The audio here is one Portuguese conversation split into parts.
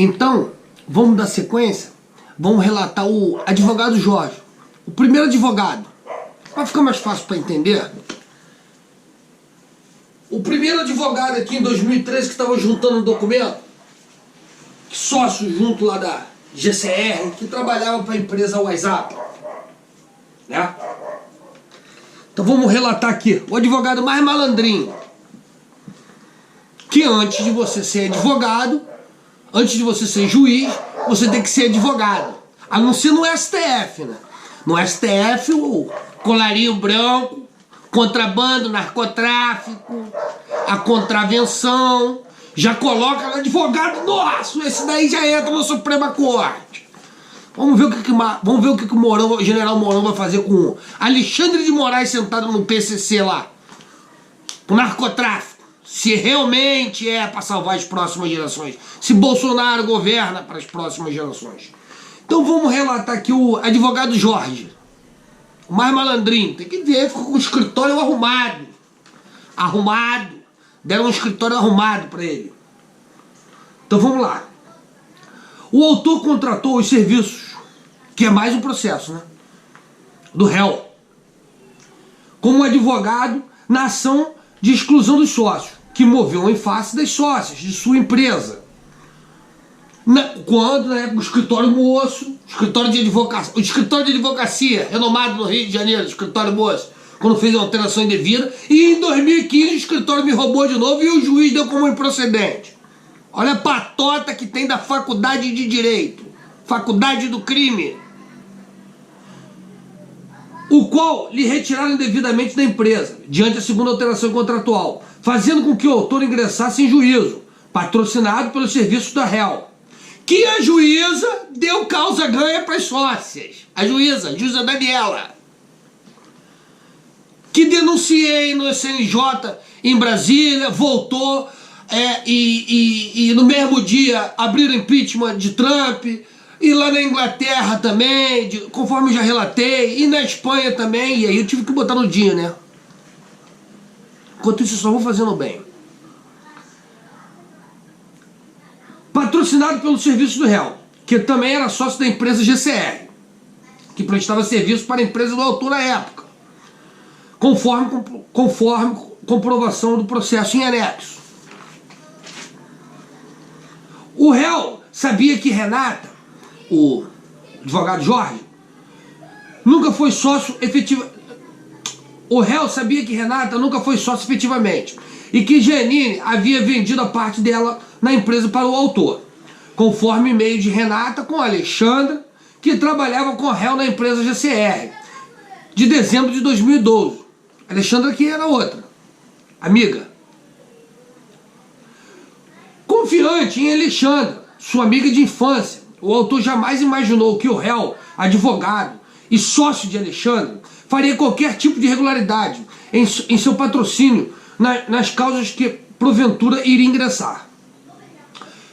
Então, vamos dar sequência, vamos relatar o advogado Jorge, o primeiro advogado. Vai ficar mais fácil para entender. O primeiro advogado aqui em 2013 que estava juntando um documento, sócio junto lá da GCR, que trabalhava para a empresa WhatsApp, né? Então vamos relatar aqui, o advogado mais malandrinho, que antes de você ser advogado, antes de você ser juiz, você tem que ser advogado. A não ser no STF, né? No STF, o colarinho branco, contrabando, narcotráfico, a contravenção, já coloca no advogado nosso, esse daí já entra na Suprema Corte. Vamos ver o que o general Mourão vai fazer com o Alexandre de Moraes sentado no PCC lá, o narcotráfico. Se realmente é para salvar as próximas gerações, se Bolsonaro governa para as próximas gerações. Então vamos relatar aqui o advogado Jorge, o mais malandrinho. Tem que ver, ficou com o escritório arrumado, deram um escritório arrumado para ele. Então vamos lá. O autor contratou os serviços, que é mais um processo, né, do réu, como advogado na ação de exclusão dos sócios, que moveu em face das sócias de sua empresa. Quando, na época, o escritório moço, o escritório de advocacia, renomado no Rio de Janeiro, o escritório moço, quando fez uma alteração indevida, e em 2015 o escritório me roubou de novo e o juiz deu como improcedente. Olha a patota que tem da faculdade de direito, faculdade do crime, o qual lhe retiraram indevidamente da empresa, diante da segunda alteração contratual, fazendo com que o autor ingressasse em juízo, patrocinado pelos serviços da réu, que a juíza deu causa ganha para as sócias. A juíza Daniela, que denunciei no SNJ em Brasília, voltou, e no mesmo dia abriram impeachment de Trump, e lá na Inglaterra também, conforme eu já relatei, e na Espanha também, e aí eu tive que botar no dia, né? Enquanto isso eu só vou fazendo bem. Patrocinado pelo serviço do réu, que também era sócio da empresa GCR, que prestava serviço para a empresa do autor na época, conforme comprovação do processo em anexo. O réu sabia que Renata, o advogado Jorge, nunca foi sócio efetivo. O réu sabia que Renata nunca foi sócio efetivamente e que Janine havia vendido a parte dela na empresa para o autor, conforme e-mail de Renata com Alexandra, que trabalhava com o réu na empresa GCR, de dezembro de 2012. Alexandra que era outra amiga. Confiante em Alexandra, sua amiga de infância, o autor jamais imaginou que o réu, advogado e sócio de Alexandra, faria qualquer tipo de irregularidade em seu patrocínio nas causas que porventura iria ingressar.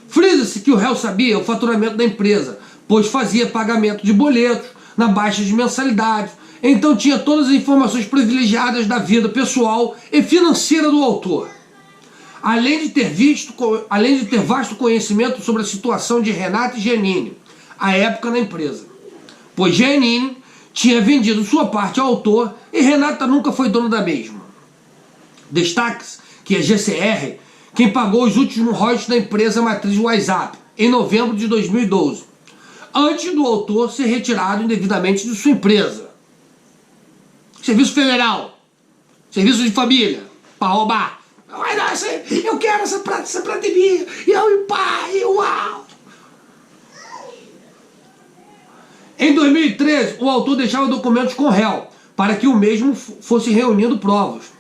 Frisa-se que o réu sabia o faturamento da empresa, pois fazia pagamento de boletos na baixa de mensalidade, então tinha todas as informações privilegiadas da vida pessoal e financeira do autor. Além de ter vasto conhecimento sobre a situação de Renata e Janine, à época na empresa, pois Janine tinha vendido sua parte ao autor e Renata nunca foi dona da mesma. Destaque-se que a GCR, quem pagou os últimos royalties da empresa matriz WhatsApp, em novembro de 2012, antes do autor ser retirado indevidamente de sua empresa. Serviço federal, serviço de família, para roubar. Eu quero essa prata minha, e eu, pá, e uau. Em 2013, o autor deixava documentos com o réu, para que o mesmo fosse reunindo provas.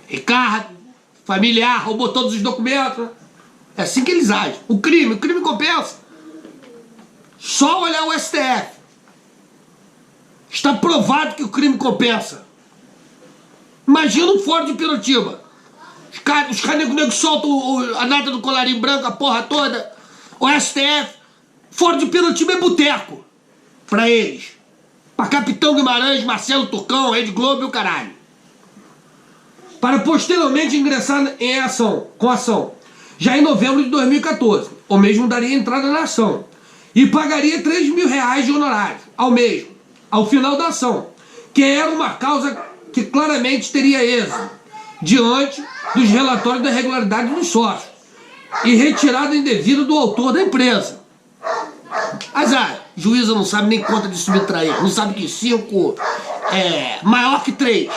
Ricardo, familiar, roubou todos os documentos. É assim que eles agem. O crime compensa. Só olhar o STF. Está provado que o crime compensa. Imagina um Ford de Piritiba. Os caras soltam a nata do colarinho branco, a porra toda. O STF. Ford de Piritiba é boteco. Pra eles. Pra Capitão Guimarães, Marcelo Turcão, Rede Globo e o caralho. Para posteriormente ingressar com ação, já em novembro de 2014. ou mesmo daria entrada na ação, e pagaria R$3.000 de honorário ao final da ação, que era uma causa que claramente teria êxito, diante dos relatórios da irregularidade dos sócios, e retirada indevida do autor da empresa. Azar, juíza não sabe nem conta de subtrair, não sabe que 5 é maior que 3.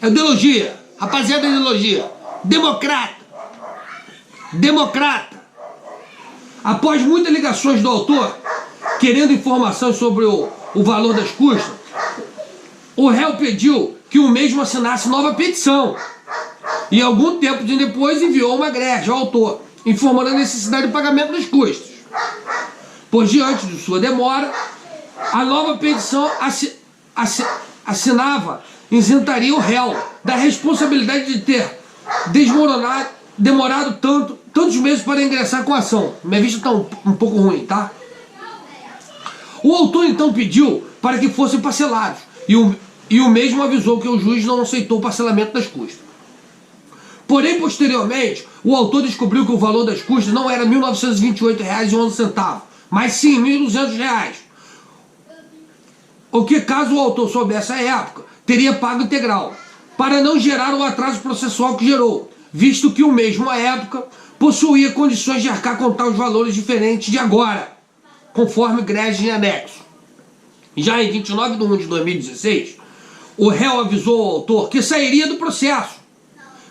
É ideologia, rapaziada, é ideologia. Democrata. Após muitas ligações do autor, querendo informações sobre o valor das custas, o réu pediu que o mesmo assinasse nova petição. E algum tempo depois enviou uma greve ao autor, informando a necessidade de pagamento dos custos. Pois diante de sua demora, a nova petição assinava isentaria o réu da responsabilidade de ter demorado tantos meses para ingressar com a ação. Minha vista está um pouco ruim, tá? O autor então pediu para que fossem parcelados, e o mesmo avisou que o juiz não aceitou o parcelamento das custas. Porém, posteriormente, o autor descobriu que o valor das custas não era R$ 1.928,11, mas sim R$ 1.200. O que, caso o autor soubesse a época, teria pago integral, para não gerar o atraso processual que gerou, visto que o mesmo à época possuía condições de arcar com tais valores diferentes de agora, conforme greve em anexo. Já em 29 de 1 de 2016, o réu avisou ao autor que sairia do processo,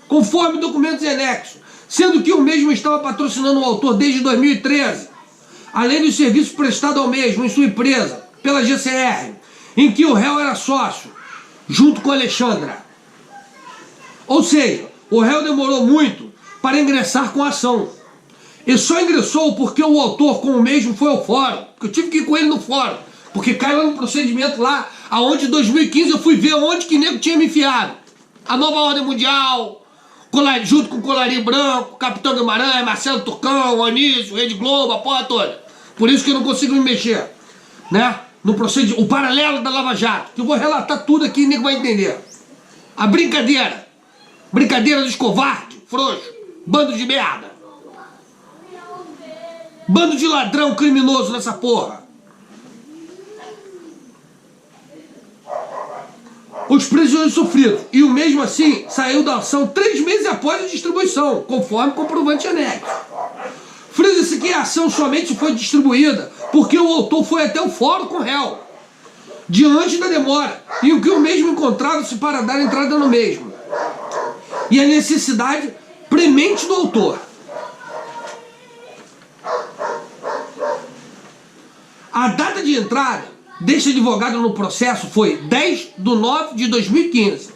conforme documentos em anexo, sendo que o mesmo estava patrocinando o autor desde 2013, além dos serviços prestados ao mesmo em sua empresa, pela GCR, em que o réu era sócio, junto com Alexandra. Ou seja, o réu demorou muito para ingressar com a ação. E só ingressou porque o autor com o mesmo foi ao fórum, porque eu tive que ir com ele no fórum, porque caiu no procedimento lá, aonde em 2015 eu fui ver onde que nego tinha me enfiado. A nova ordem mundial, junto com o Colarinho Branco, Capitão Guimarães, Marcelo Turcão, Anísio, Rede Globo, a porra toda. Por isso que eu não consigo me mexer, né? No procedimento, o paralelo da Lava Jato, que eu vou relatar tudo aqui e ninguém vai entender. A brincadeira dos covardes, frouxo, bando de merda. Bando de ladrão criminoso nessa porra. Os prejuízos sofridos, e o mesmo assim saiu da ação 3 meses após a distribuição, conforme comprovante anexo. Frisa-se que a ação somente foi distribuída porque o autor foi até o fórum com o réu, diante da demora, e o que o mesmo encontrava-se para dar entrada no mesmo, e a necessidade premente do autor. A data de entrada deste advogado no processo foi 10/9/2015,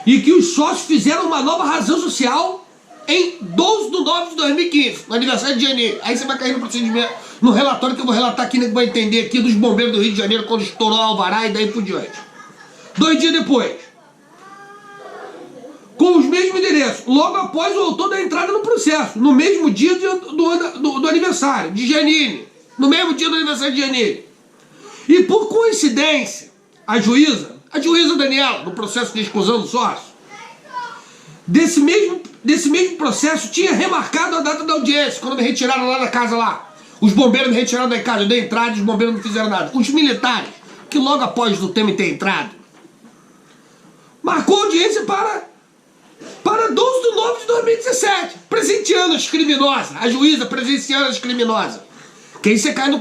e que os sócios fizeram uma nova razão social em 12/9/2015, no aniversário de janeiro. Aí você vai cair no procedimento, no relatório que eu vou relatar aqui, né, que vai entender aqui dos bombeiros do Rio de Janeiro, quando estourou o alvará e daí por diante. 2 dias depois, com os mesmos endereços, logo após o autor da entrada no processo, no mesmo dia do aniversário de Janine, no mesmo dia do aniversário de Janine. E por coincidência, a juíza Daniela, no processo de exclusão do sócio, desse mesmo processo, tinha remarcado a data da audiência, quando me retiraram lá da casa lá. Os bombeiros me retiraram da casa, eu dei entrada e os bombeiros não fizeram nada. Os militares, que logo após o tema ter entrado, marcou a audiência para 12/9/2017, presenteando as criminosas, a juíza presenciando as criminosas. Que aí você cai no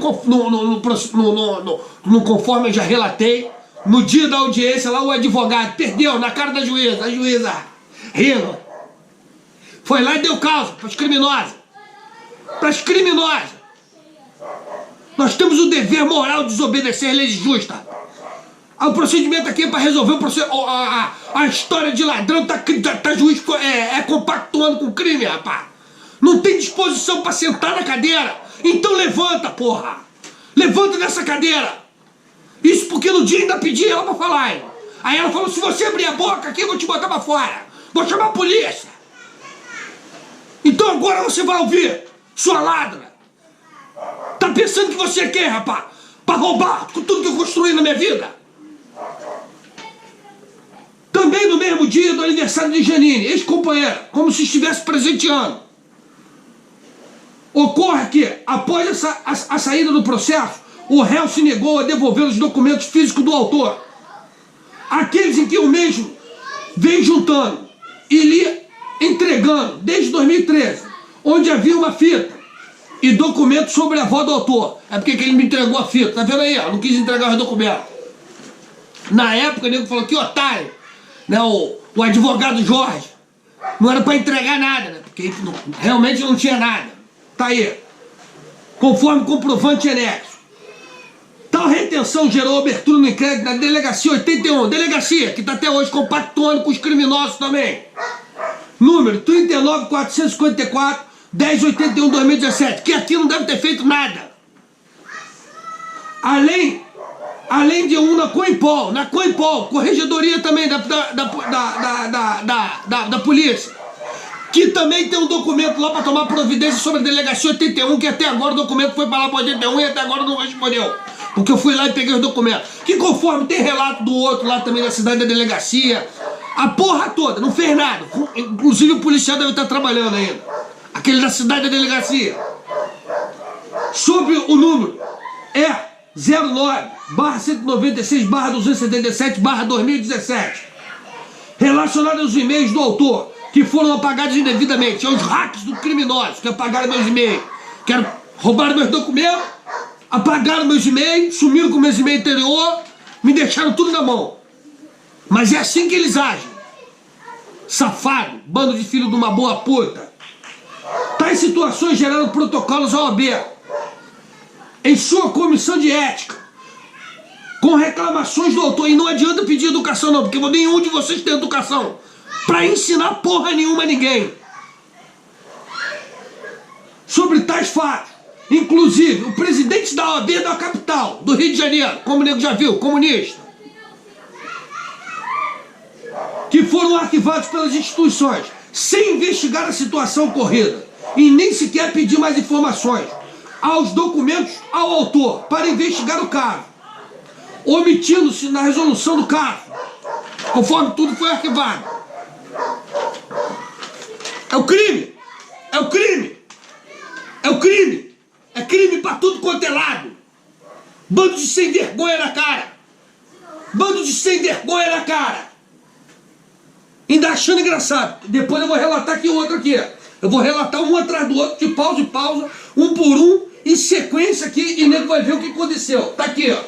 conforme eu já relatei, no dia da audiência lá o advogado perdeu na cara da juíza, a juíza rindo, foi lá e deu causa para as criminosas. Nós temos o dever moral de desobedecer as leis justas. O procedimento aqui é para resolver a história de ladrão, tá juiz compactuando com o crime, rapaz. Não tem disposição para sentar na cadeira. Então levanta, porra! Levanta dessa cadeira! Isso porque no dia ainda pedi ela pra falar, hein? Aí ela falou, se você abrir a boca aqui, eu vou te botar pra fora. Vou chamar a polícia. Então agora você vai ouvir, sua ladra. Tá pensando que você quer, rapaz? Pra roubar com tudo que eu construí na minha vida? Então Também no mesmo dia do aniversário de Janine, ex-companheira, como se estivesse presenteando. Ocorre que, após a saída do processo, o réu se negou a devolver os documentos físicos do autor, aqueles em que o mesmo vem juntando e lhe entregando desde 2013, onde havia uma fita e documentos sobre a avó do autor. É porque que ele me entregou a fita, tá vendo aí? Eu não quis entregar os documentos. Na época, o nego falou que otário, né? O advogado Jorge não era para entregar nada, né? Porque realmente não tinha nada. Tá aí, conforme comprovante anexo. Tal retenção gerou abertura no inquérito na Delegacia 81, delegacia que está até hoje compactuando com os criminosos também. Número 39.454, 1081/2017, que aqui não deve ter feito nada. Além de um na Coimpol, corregedoria também da polícia, que também tem um documento lá para tomar providência sobre a Delegacia 81, que até agora o documento foi para lá para 81 e até agora não respondeu. Porque eu fui lá e peguei os documentos. Que conforme tem relato do outro lá também na cidade da delegacia, a porra toda, não fez nada. Inclusive o policial deve estar trabalhando ainda. Aquele da cidade da delegacia. Sobre o número, é 09/196/277/2017, relacionado aos e-mails do autor, que foram apagados indevidamente, aos hacks do criminoso que apagaram meus e-mails, que roubaram meus documentos, apagaram meus e-mails, sumiram com meus e-mails anterior, me deixaram tudo na mão. Mas é assim que eles agem. Safado, bando de filho de uma boa puta. Tais situações geraram protocolos à OAB em sua comissão de ética, com reclamações do autor. E não adianta pedir educação não, porque nenhum de vocês tem educação pra ensinar porra nenhuma a ninguém sobre tais fatos. Inclusive o presidente da OAB da capital do Rio de Janeiro, como o nego já viu, comunista, que foram arquivados pelas instituições sem investigar a situação ocorrida e nem sequer pedir mais informações aos documentos ao autor para investigar o caso, omitindo-se na resolução do caso, conforme tudo foi arquivado. É o crime! É o crime! É o crime! É crime pra tudo quanto é lado! Bando de sem vergonha na cara! Bando de sem vergonha na cara! Ainda achando engraçado. Depois eu vou relatar aqui outro aqui. Eu vou relatar um atrás do outro, de pausa em pausa, um por um, em sequência aqui, e nego vai ver o que aconteceu. Tá aqui, ó.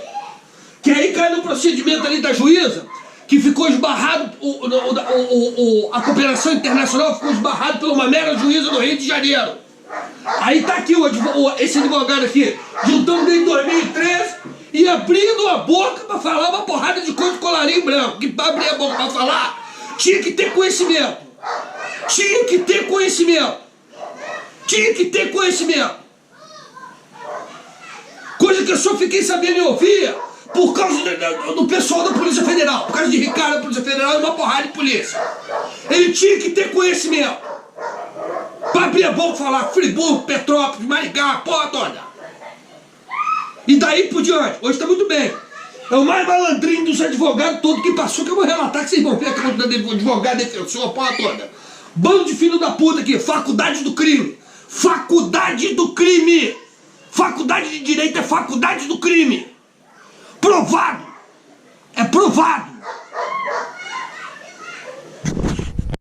Que aí cai no procedimento ali da juíza, que ficou esbarrado, a cooperação internacional ficou esbarrado por uma mera juíza do Rio de Janeiro. Aí tá aqui esse advogado aqui, juntando desde 2013 e abrindo a boca pra falar uma porrada de coisa de colarinho branco. Que pra abrir a boca pra falar, tinha que ter conhecimento. Tinha que ter conhecimento. Tinha que ter conhecimento. Coisa que eu só fiquei sabendo e ouvia por causa do pessoal da Polícia Federal, por causa de Ricardo da Polícia Federal e uma porrada de polícia. Ele tinha que ter conhecimento pra abrir a boca e falar Friburgo, Petrópolis, Maricá, a porra toda. E daí por diante, hoje tá muito bem. É o mais malandrinho dos advogados todo que passou, que eu vou relatar, que vocês vão ver a conta do advogado, defensor, a porra toda. Bando de filho da puta aqui, faculdade do crime. Faculdade do crime. Faculdade de Direito é faculdade do crime. Provado. É provado.